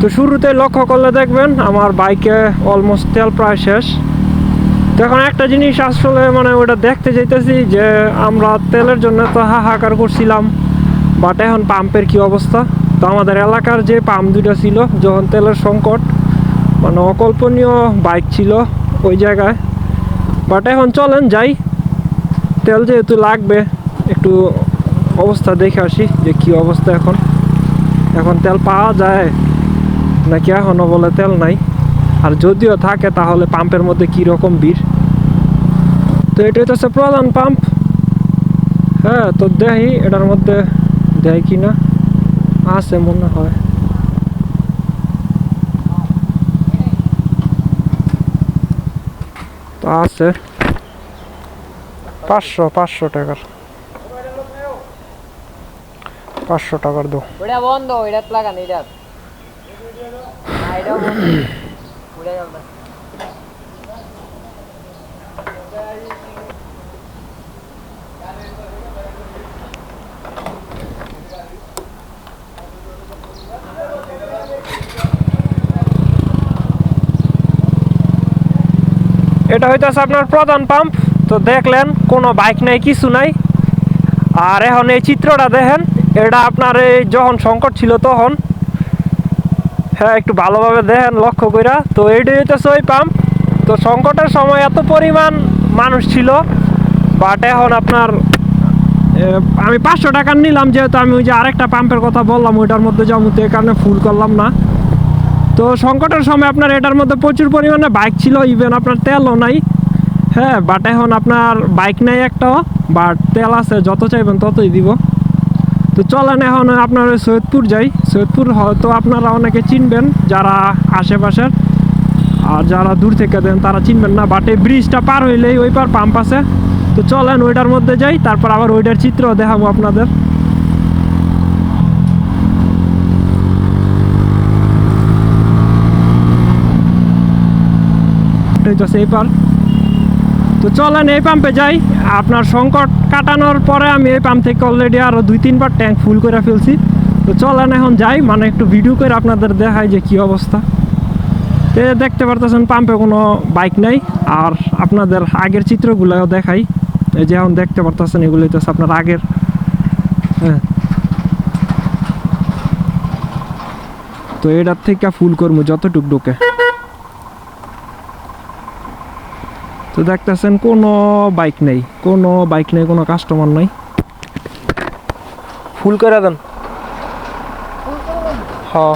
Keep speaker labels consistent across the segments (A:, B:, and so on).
A: তো শুরুতে লক্ষ্য করলে দেখবেন আমার বাইকে অলমোস্ট তেল প্রায় শেষ। তো এখন একটা জিনিস আসলে মানে ওটা দেখতে যাইতেছি যে আমরা তেলের জন্য তো হাহাকার করছিলাম, বাট এখন পাম্পের কি অবস্থা। তো আমাদের এলাকার যে পাম্প দুটো ছিল যখন তেলের সংকট মানে অকল্পনীয় বাইক ছিল ওই জায়গায়, বাট এখন চলেন যাই, তেল যেহেতু লাগবে একটু অবস্থা দেখে আসি যে কি অবস্থা। এখন তেল পাওয়া যায় নাকি এখনও বলে তেল নাই, আর যদিও থাকে তাহলে পাম্পের মধ্যে কীরকম ভিড়। তো এটাই তো হচ্ছে প্রধান পাম্প। হ্যাঁ, তো দেখি এটার মধ্যে দেয় কি না, আছে মনে হয়। তো আছে 500 টাকার, 500 টাকার দো।
B: ওটা বন্ধ, এটা লাগান, এটা এটা বন্ধ, উড়ে গেল।
A: এটা হইতেছে আপনার প্রধান পাম্প। তো দেখলেন কোনো বাইক নাই, কিছু নাই। আর এখন এই চিত্রটা দেখেন, এটা আপনার এই যখন সংকট ছিল তখন, হ্যাঁ একটু ভালোভাবে দেখেন লক্ষ্য কইরা। তো এইটাই হইতেছে ওই পাম্প। তো সংকটের সময় এত পরিমাণ মানুষ ছিল, বাট এখন আপনার আমি 500 টাকার নিলাম, যেহেতু আমি ওই যে আরেকটা পাম্পের কথা বললাম ওইটার মধ্যে যাবো, তো এই কারণে ফুল করলাম না। তো সংকটের সময় আপনার এটার মধ্যে প্রচুর পরিমাণে বাইক ছিল, ইভেন আপনার তেলও নাই। হ্যাঁ, বাট এখন আপনার বাইক নাই একটাও, বাট তেল আছে, যত চাইবেন ততই দিব। তো চলেন এখন আপনার সৈয়দপুর যাই। সৈয়দপুর হয়তো আপনারা অনেকে চিনবেন যারা আশেপাশের, আর যারা দূর থেকে দেন তারা চিনবেন না, বাট এই ব্রিজটা পার হইলেই ওই পার পাম্প আছে। তো চলেন ওইটার মধ্যে যাই, তারপর আবার ওইটার চিত্র দেখাবো আপনাদের। এই পার। তো চলেন এই পাম্পে যাই। আপনার সংকট কাটানোর পরে আমি এই পাম্প থেকে অলরেডি আরও 2-3 বার ট্যাঙ্ক ফুল করে ফেলছি। তো চলেন এখন যাই, মানে একটু ভিডিও করে আপনাদের দেখাই যে কি অবস্থা। তো দেখতে পারতেছেন পাম্পে কোনো বাইক নেই। আর আপনাদের আগের চিত্রগুলোও দেখাই, এই যে এখন দেখতে পারতেছেন এগুলোই তো আপনার আগের। হ্যাঁ, তো এটার থেকে ফুল করবো যতটুক ঢুকে। তো দেখতেছেন কোনো বাইক নেই, কোনো কাস্টমার নেই। ফুল করে দেন। হ্যাঁ,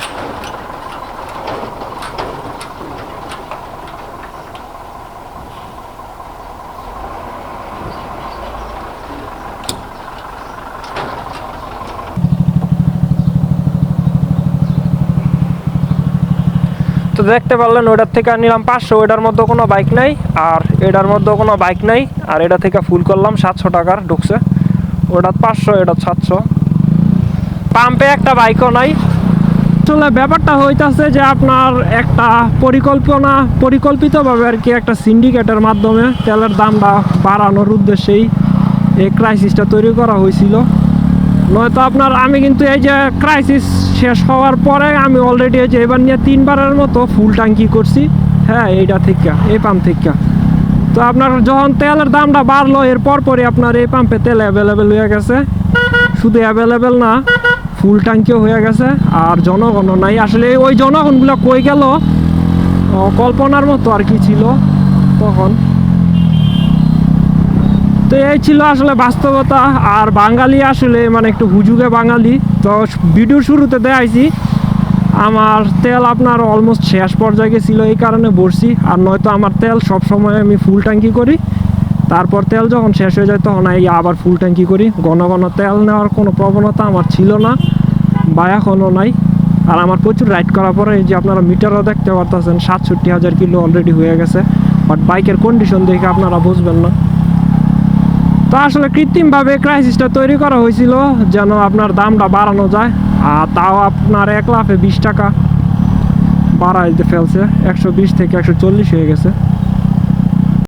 A: তো দেখতে পারলেন ওইটার থেকে নিলাম 500, ওইটার মধ্যে কোনো বাইক নাই, আর এটার মধ্যে কোনো বাইক নাই। আর এটা থেকে ফুল করলাম 700 টাকার ঢুকছে, ওটা 500, এটা 700। পাম্পে একটা বাইকও নাই। আসলে ব্যাপারটা হইতাছে যে আপনার একটা পরিকল্পিতভাবে আর কি একটা সিন্ডিকেটের মাধ্যমে তেলের দামটা বাড়ানোর উদ্দেশ্যেই এই ক্রাইসিসটা তৈরি করা হয়েছিল। নয়তো আপনার আমি কিন্তু এই যে ক্রাইসিস শেষ হওয়ার পরে আমি অলরেডি এই যে এবার নিয়ে 3 বারের মতো ফুল ট্যাঙ্কি করছি। হ্যাঁ, এইটা থেকে, এই পাম্প থেকে। তো আপনার যখন তেলের দামটা বাড়লো এর পরপরই আপনার এই পাম্পে তেল অ্যাভেলেবেল হয়ে গেছে। শুধু অ্যাভেলেবেল না, ফুল ট্যাঙ্কিও হয়ে গেছে। আর জনগণও নাই। আসলে ওই জনগণগুলো কই গেল, কল্পনার মতো আর কি ছিল তখন। তো এই ছিল আসলে বাস্তবতা। আর বাঙালি আসলে মানে একটু হুজুগে বাঙালি। তো ভিডিওর শুরুতে দেখাইছি আমার তেল আপনার অলমোস্ট শেষ পর্যায়ে গেছিলো, এই কারণে বসছি। আর নয়তো আমার তেল সব সময় আমি ফুল ট্যাঙ্কি করি, তারপর তেল যখন শেষ হয়ে যায় তখন আবার ফুল ট্যাঙ্কি করি। ঘন ঘন তেল নেওয়ার কোনো প্রবণতা আমার ছিল না, বা এখনও নাই। আর আমার প্রচুর রাইড করার পরে এই যে আপনারা মিটারও দেখতে পারতেছেন 67,000 কিলো অলরেডি হয়ে গেছে। বাট বাইকের কন্ডিশন দেখে আপনারা বুঝবেন না। তো আসলে কৃত্রিমভাবে ক্রাইসিসটা তৈরি করা হয়েছিল যেন আপনার দামটা বাড়ানো যায়। আর তাও আপনার 1 লাফে 20 টাকা বাড়াইতে ফেলছে, 120 থেকে 140 হয়ে গেছে।